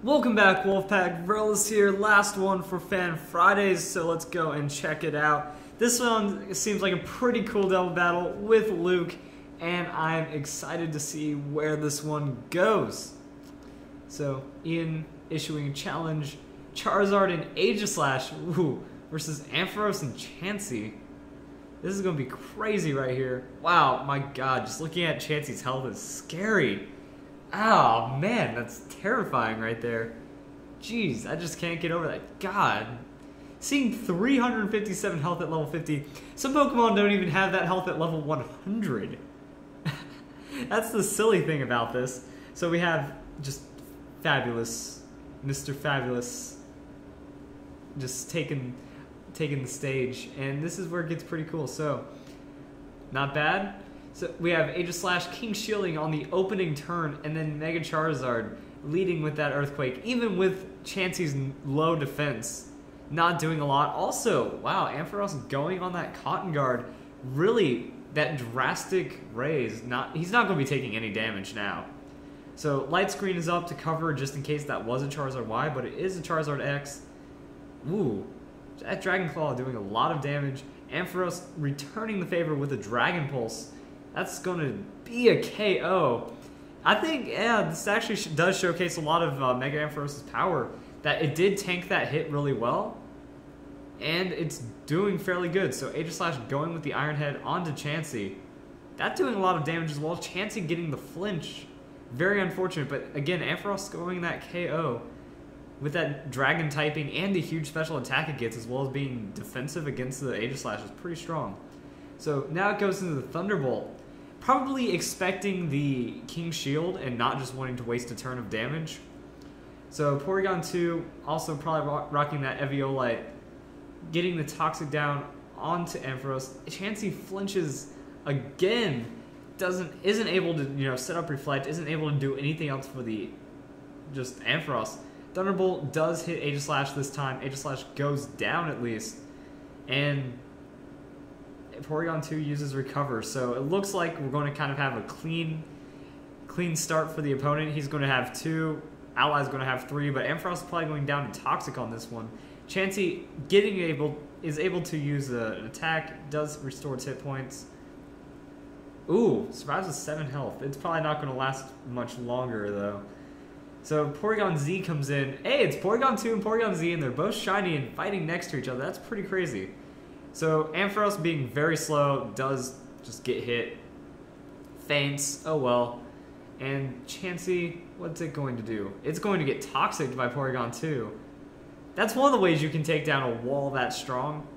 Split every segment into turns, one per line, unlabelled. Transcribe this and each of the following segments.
Welcome back, Wolfpack. Verlis here, last one for Fan Fridays, so let's go and check it out. This one seems like a pretty cool double battle with Luke, and I'm excited to see where this one goes. So, Ian issuing a challenge, Charizard and Aegislash versus Ampharos and Chansey. This is going to be crazy right here. Wow, my god, just looking at Chansey's health is scary. Oh man, that's terrifying right there. Jeez, I just can't get over that. God. Seeing 357 health at level 50. Some Pokemon don't even have that health at level 100. That's the silly thing about this. So we have just Fabulous, Mr. Fabulous, just taking the stage. And this is where it gets pretty cool. So, not bad. So we have Aegislash, King Shielding on the opening turn, and then Mega Charizard leading with that Earthquake, even with Chansey's low defense, not doing a lot. Also, wow, Ampharos going on that Cotton Guard, really, that drastic raise, he's not going to be taking any damage now. So Light Screen is up to cover just in case that was a Charizard Y, but it is a Charizard X. Ooh, that Dragon Claw doing a lot of damage. Ampharos returning the favor with a Dragon Pulse. That's going to be a KO. I think, yeah, this actually does showcase a lot of Mega Ampharos' power, that it did tank that hit really well, and it's doing fairly good. So Aegislash going with the Iron Head onto Chansey. That's doing a lot of damage as well. Chansey getting the flinch. Very unfortunate, but again, Ampharos going that KO with that Dragon typing and the huge special attack it gets, as well as being defensive against the Aegislash, is pretty strong. So now it goes into the Thunderbolt. Probably expecting the King Shield and not just wanting to waste a turn of damage. So Porygon 2 also probably rocking that Eviolite, getting the Toxic down onto Ampharos. Chansey flinches again, isn't able to set up Reflect, isn't able to do anything else for the just Ampharos. Thunderbolt does hit Aegislash this time. Aegislash goes down at least, and Porygon 2 uses Recover, so it looks like we're going to kind of have a clean start for the opponent. He's going to have 2, Ally's going to have 3, but Ampharos is probably going down to Toxic on this one. Chansey is able to use an attack, does restore its hit points. Ooh, survives with 7 health. It's probably not going to last much longer though. So Porygon Z comes in. Hey, it's Porygon 2 and Porygon Z, and they're both shiny and fighting next to each other. That's pretty crazy. So Ampharos being very slow does just get hit. Faints, oh well. And Chansey, what's it going to do? It's going to get Toxic by Porygon 2. That's one of the ways you can take down a wall that strong.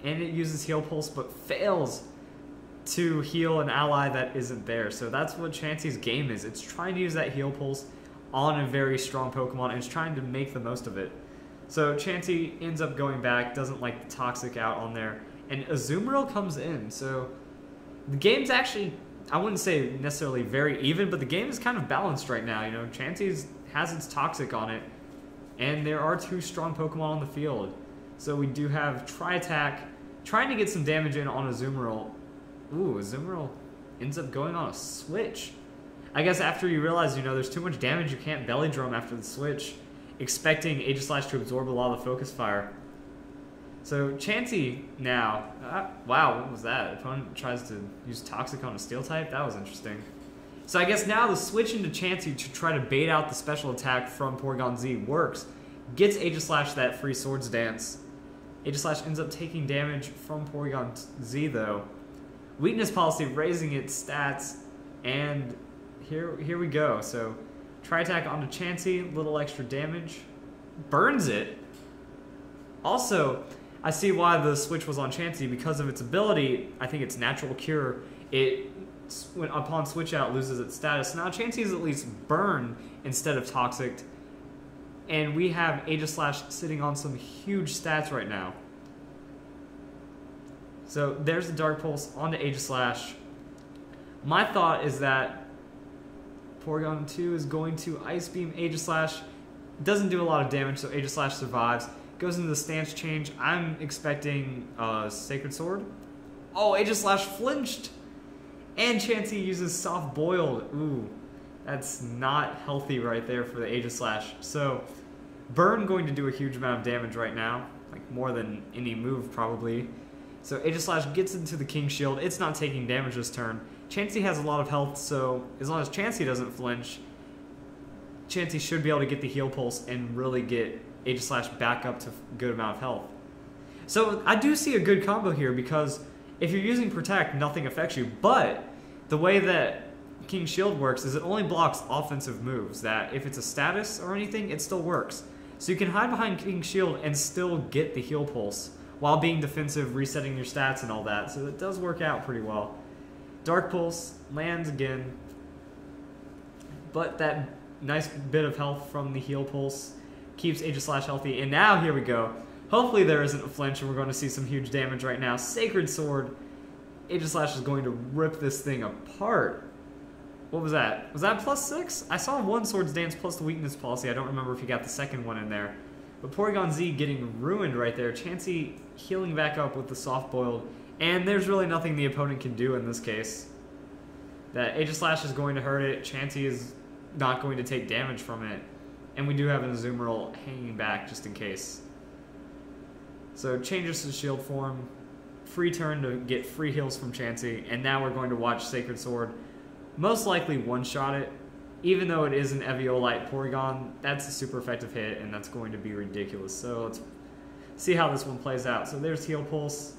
And it uses Heal Pulse, but fails to heal an ally that isn't there. So that's what Chansey's game is. It's trying to use that Heal Pulse on a very strong Pokemon, and it's trying to make the most of it. So Chansey ends up going back, doesn't like the Toxic out on there, and Azumarill comes in. So the game's actually, I wouldn't say necessarily very even, but the game is kind of balanced right now. Chansey has its Toxic on it, and there are 2 strong Pokemon on the field. So we do have Tri-Attack, trying to get some damage in on Azumarill. Ooh, Azumarill ends up going on a switch. I guess after you realize, there's too much damage, you can't Belly Drum after the switch, expecting Aegislash to absorb a lot of the Focus Fire. So Chansey now, wow, what was that? Opponent tries to use Toxic on a Steel type? That was interesting. So I guess now the switch into Chansey to try to bait out the special attack from Porygon Z works. Gets Aegislash that free Swords Dance. Aegislash ends up taking damage from Porygon Z though. Weakness Policy raising its stats, and here we go. So Tri-Attack onto Chansey, little extra damage. Burns it. Also, I see why the switch was on Chansey, because of its ability. I think it's Natural Cure. Upon switch out, loses its status. Now Chansey is at least Burn instead of Toxic. And we have Aegislash sitting on some huge stats right now. So there's the Dark Pulse onto Aegislash. My thought is that Porygon 2 is going to Ice Beam Aegislash. Doesn't do a lot of damage, so Aegislash survives. Goes into the stance change. I'm expecting Sacred Sword. Oh, Aegislash flinched! And Chansey uses Soft Boiled. Ooh, That's not healthy right there for the Aegis Slash. So, Burn going to do a huge amount of damage right now, like more than any move probably. So Aegis Slash gets into the King Shield. It's not taking damage this turn. Chansey has a lot of health, so as long as Chansey doesn't flinch, Chansey should be able to get the heal pulse and really get Aegis Slash back up to a good amount of health. So I do see a good combo here because if you're using Protect, nothing affects you. But the way that King Shield works is it only blocks offensive moves. That if it's a status or anything, it still works. So you can hide behind King Shield and still get the heal pulse while being defensive, resetting your stats and all that. So it does work out pretty well. Dark Pulse lands again. But that nice bit of health from the heal pulse keeps Aegis Slash healthy. And now here we go. Hopefully there isn't a flinch and we're going to see some huge damage right now. Sacred Sword. Aegis Slash is going to rip this thing apart. What was that? Was that +6? I saw one Swords Dance plus the Weakness Policy. I don't remember if he got the second one in there. But Porygon Z getting ruined right there. Chansey healing back up with the Soft Boiled. And there's really nothing the opponent can do in this case. That Aegis Slash is going to hurt it. Chansey is not going to take damage from it. And we do have an Azumarill hanging back just in case. So changes to Shield form. Free turn to get free heals from Chansey. And now we're going to watch Sacred Sword most likely one-shot it. Even though it is an Eviolite Porygon, that's a super effective hit, and that's going to be ridiculous. So let's see how this one plays out. So there's Heal Pulse.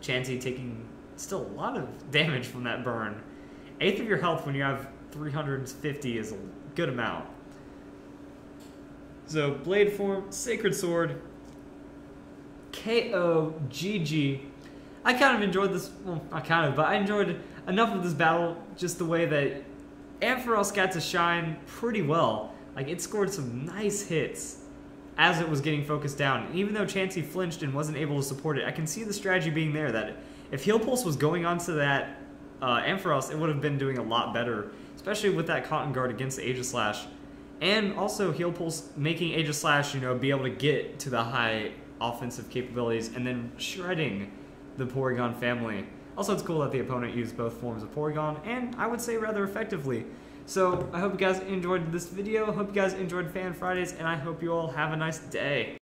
Chansey taking still a lot of damage from that burn. 1/8 of your health when you have 350 is a good amount. So Blade form, Sacred Sword, KO, GG. I kind of enjoyed this, well, not kind of, but I enjoyed enough of this battle, just the way that Ampharos got to shine pretty well. Like, it scored some nice hits as it was getting focused down. And even though Chansey flinched and wasn't able to support it, I can see the strategy being there, that if Heal Pulse was going onto that Ampharos, it would have been doing a lot better, especially with that Cotton Guard against the Aegis Slash. And also Heal Pulse making Aegis Slash, you know, be able to get to the high offensive capabilities and then shredding the Porygon family. Also, it's cool that the opponent used both forms of Porygon, and I would say rather effectively. So I hope you guys enjoyed this video. I hope you guys enjoyed Fan Fridays, and I hope you all have a nice day.